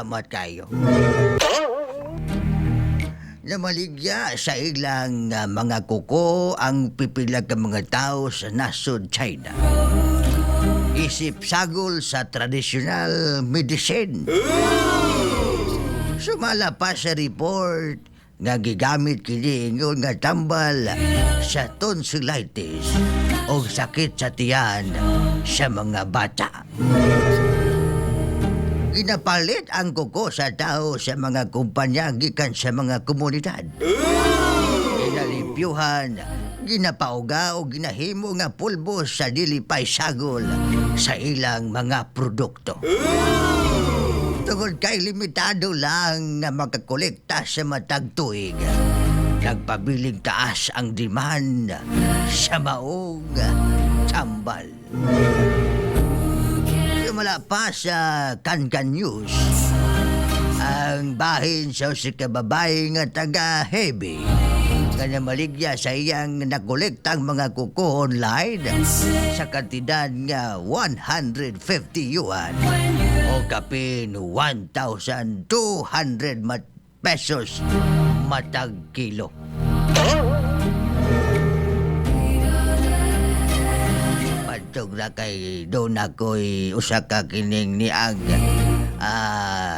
salamat kayo. Namaligya sa ilang mga kuko ang pipila ka mga tao sa nasod China. Isip sagol sa traditional medicine. Sumala pa sa report nga gigamit kini ingon nga tambal sa tonsillitis o sakit sa tiyan sa mga bata. Ginapalit ang kuko sa tao sa mga kumpanya gikan sa mga komunidad. Ginalimpyuhan, ginapauga o ginahimo nga pulbo sa dili pay sagol sa ilang mga produkto. Tungod kay limitado lang na makakolekta sa matag tuig, nagpabiling taas ang demand sa maong tambal. Wala pa sa Kankan News ang bahin sa si kababae nga taga-Heavy kanya maligya sa iyang nakolektang mga kuko online sa kantidad nga 150 yuan o kapin 1,200 pesos matag kilo. Tug na kay doon ako'y usa ka kining niag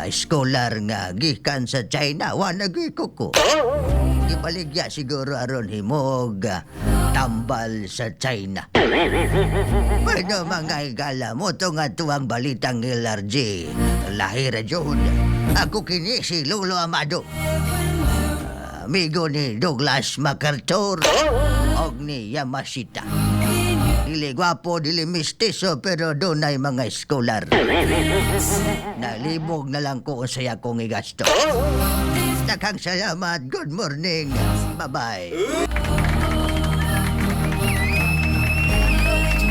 scholar nga gikan sa China. Wala kuko. Ibaligya siguro aron himog tambal sa China. Bueno mga igala mo to nga tuwang balitang LRG. Lahira June. Ako kini si Lolo Amado. Amigo ni Douglas MacArthur og ni Yamashita. Dili gwapo, dili mistiso, pero doon ay mga scholar. Nalibog na lang ko saya kong igasto. Nakang salamat. Good morning. Bye-bye.